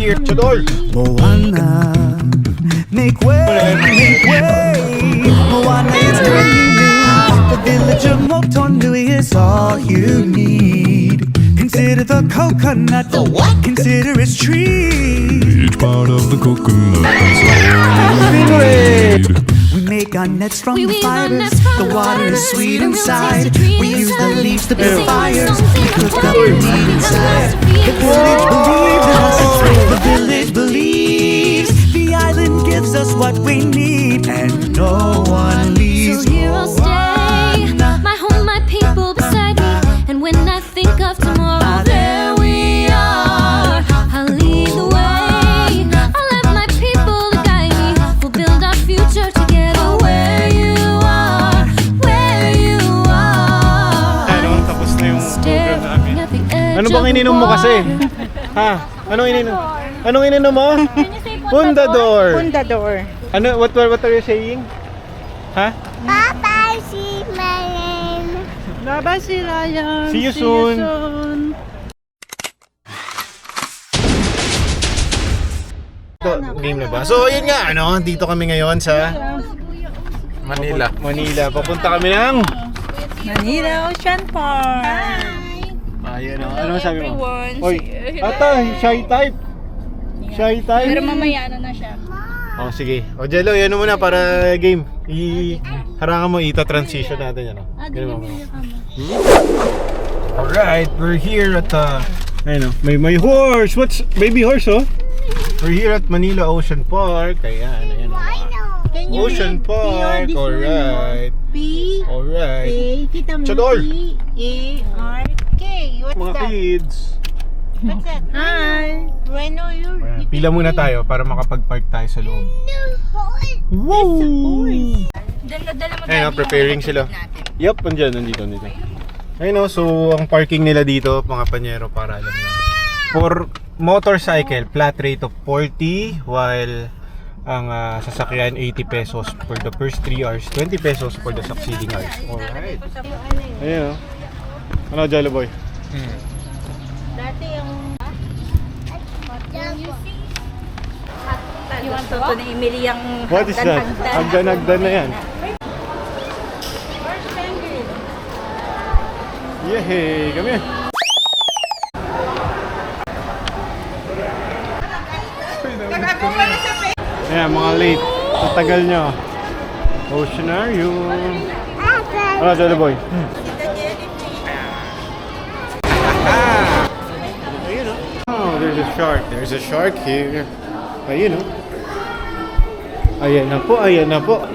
here. Chador! Moana, make way, make way. Moana is bringing you. The village of Motondui is all you need. Consider the coconut. The what? Consider its tree. Each part of the coconut is all you need. We make our nets from We weave our fibers. nets from The water is fibers. sweet The root inside. takes the tree We use the inside. leaves to We build sing fires. songs We in cook the up fire. the meat inside. The village believes in us. The village believes. The island gives us what we need, and no one leaves. So here I'll stay, my home, my people beside me. And when I think of tomorrow, there we are. I'll lead the way. I'll have my people to guide me. We'll build our future together. Where you are, where you are. Ano, tapos na yung program namin. Staring at the edge Ano bang of the ininom mo kasi? water. Ha? Anong ininom? Anong ininom mo? Pundador! Pundador. Ano, what are you saying? Ha? Papa, si Mayan. Bye-bye si Ryan. See you soon. Game na ba? So, yun nga, ano, dito kami ngayon sa Manila. Papunta kami ng Manila Ocean Park. Ayan, ano sabi mo? everyone. Oy, ata, shy type. Shy type. Pero mamaya na siya. Oh, sige. O, Jello, yan muna para game. Harangan mo, ita-transition natin yan. Ganun mo. Alright, we're here at ayun, may horse. What's baby horse, oh? We're here at Manila Ocean Park. Ayan, ayan. Can you Ocean Park. Alright. P Alright. A kita mo Chador. P-A-R-K. What's Mga that? kids. What's that? Hi. Reno, Ayan, pila muna tayo para makapag-park tayo sa loob. Wow! Dala mo Ayun, preparing sila. Yup, nandito. Ayun, so ang parking nila dito, mga panyero, para alam nyo. For motorcycle, flat rate of 40, while ang sasakyan 80 pesos for the first 3 hours, 20 pesos for the succeeding hours. Alright. Ayun, ano, Jolly Boy? Dati yung yung toto ni Emily yung What is that? Hagdan na yan. Yehey! Kami! Ayan, mga late. Tatagal nyo. Oceanarium. Ano, Jolly Boy? Oh, there's a shark. There's a shark here. Ayun, oh. Ayan na po.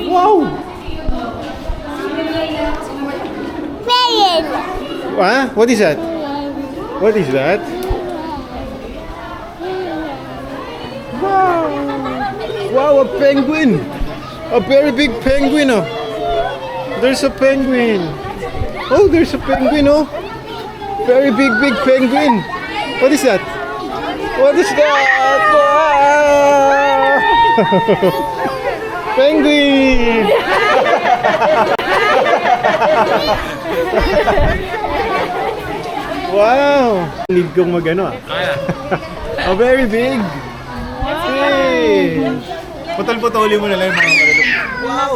Wow! Mayan. What is that? What is that? Wow! Wow, a penguin! A very big penguin, oh! There's a penguin! Oh, there's a penguin, oh! Very big penguin! What is that? What is that? Wow! Penguin! Wow! Need kong mag-ano, ah. Oh, very big! Hey! Putol-putulin mo na lang yung mga malulok. Wow!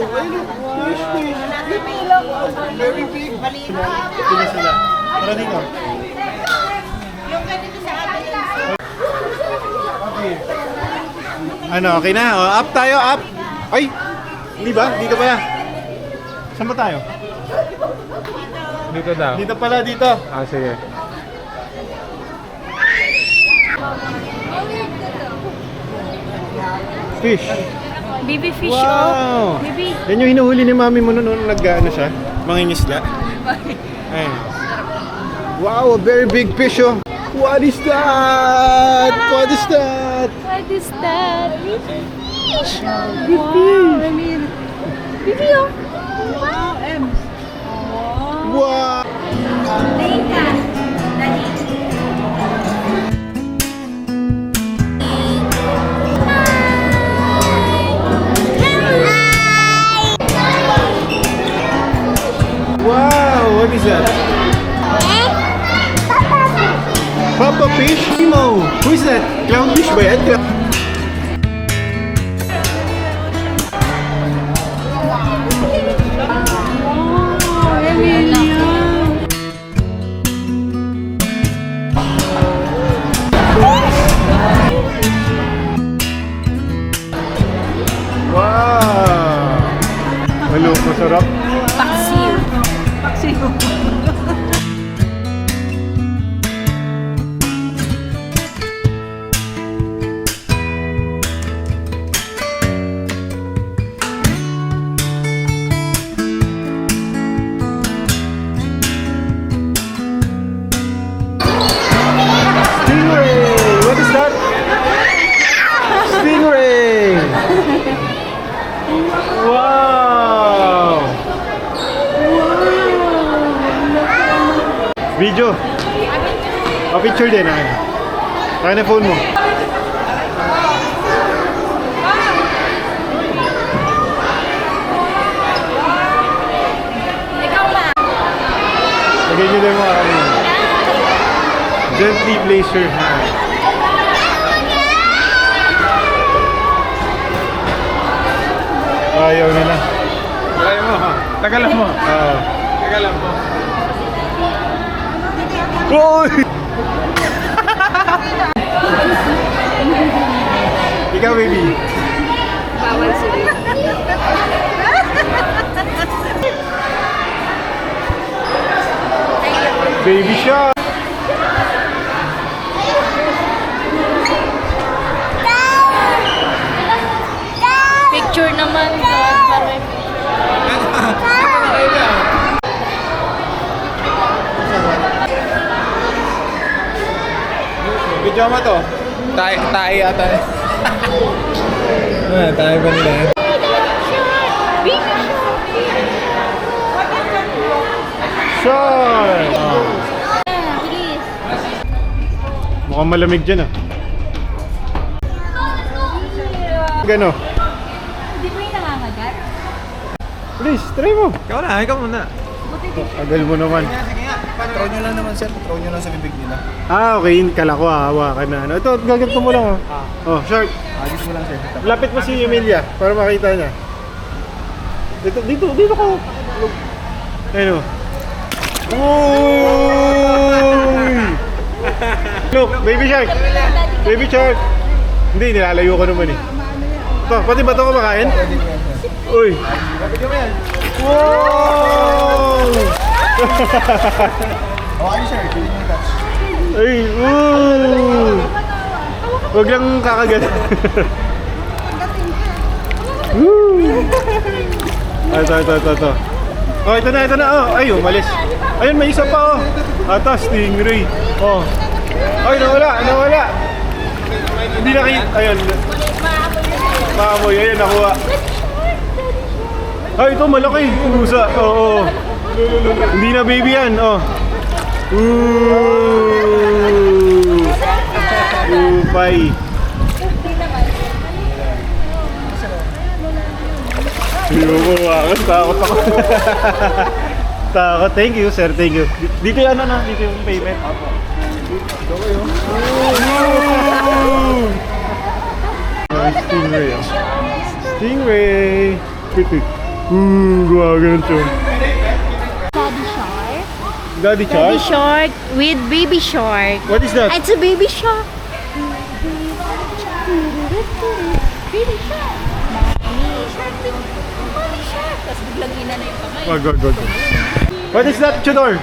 Very big! Ito na sila. Tara dito. Okay. Ano, okay na? O, up tayo, up! Ay! Hindi ba? Dito ba yan? Saan ba tayo? Dito daw. Dito pala, dito. Ah, sige. Fish. baby fish. Wow! Baby. Yan yung hinuhuli ni mami mo noon nag-ano siya, mangingisda. Ayun. Wow, a very big fish, oh. What is that? What is that? What is that? Fish! Wow, I mean, baby, oh. Wow, Ems. Wow! Wow, what is that? Papa Fish? Mo! Who is that? Clownfish ba yan? Wow! Hello, masarap. Paksiw. Paksiw. Stingray! What is that? Stingray! Wow! Video. Picture din ah. Kaya na phone mo. Lagay nyo din mga ano. Gently place your hand. Ayaw nila. Ayaw mo ha? Tagalan mo. Oo. Tagalan mo. Uy! Ikaw, baby. Bawal sila. Baby shot. Picture naman doon para may Video mo to. Tayo yata. Tayo ba nila yan? Shot! Mukhang malamig dyan ah. Gano? Hindi mo yung nangangagat? Please, try mo. Ikaw muna. Tagal mo naman. Patrol nyo lang naman sir. Patrol nyo lang sa bibig nila. Ah, okay. Kala ko hawakan na. Ano? Ito, gaganto mo lang. Oh, short. Agis mo lang sir. Lapit mo si Emilia para makita niya. Dito ka. Ayun o. Uy! Look, baby shark. Baby shark. Hindi, nilalayo ko naman eh. Ito, pati ba ito kumakain? Uy! Wow! Okay sir. Piling yung touch. Ay, ooh! Huwag lang kakagat. Woo! Ito. Oh, ito na. Oh, ay, umalis. Ayun, may isa pa, oh. Ata, stingray. Oh. Ay, nawala. Hindi na kayo. Ayun. Maamoy, ayun, nakuha. Ay, ito, malaki. Pusa. Oo. Hindi na baby yan, oh. Ooh. Upay. Hindi mo kumakas. Takot ako. Takot. Thank you, sir. Thank you. Dito yung ano na. Dito yung payment. Stingray. Stingray. Pitik. Gumagano siya. Daddy shark. Daddy Daddy Shark? shark with baby shark. What is that? It's a baby shark. Baby shark. Mommy shark. Tapos biglang ina na yung kamay. Wag. What is that, Chudor?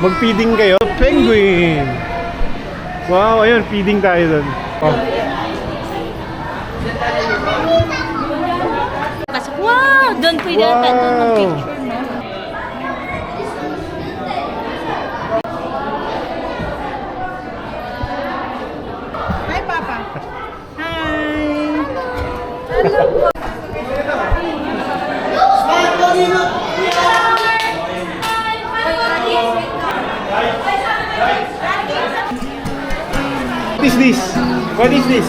Mag-feeding kayo? Penguin! Wow, ayun, feeding tayo doon. Oh. Pasok. Wow! Doon pwede ata doon mag-picture, no? Hi, Papa. Hi. What is this? What is this?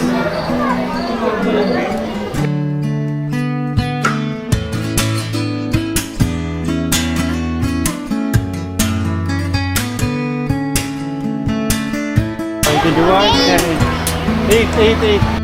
Did you want? Yeah. 8.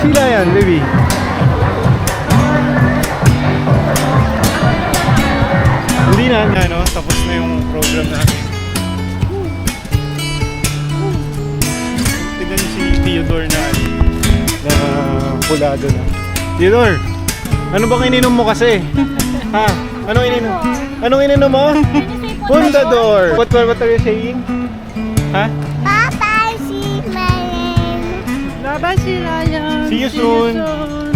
Sila yan, baby. Hindi na, ano, tapos na yung program natin. Tignan niyo si Theodore na pulado na. Theodore, ano bang ininom mo kasi? Ha? Anong ininom? Anong ininom mo? Pundador! What are you saying? Ha? Papa, si Mayan. Bye-bye sila yan. See you soon. Bye, sila.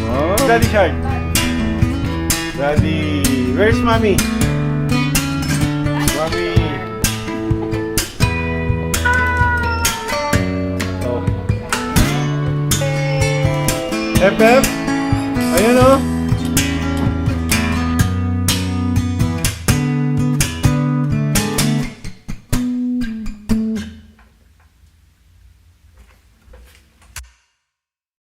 Oh, Daddy Shark. Daddy, where's Mommy? Mommy. Oh. FF? Ayun oh.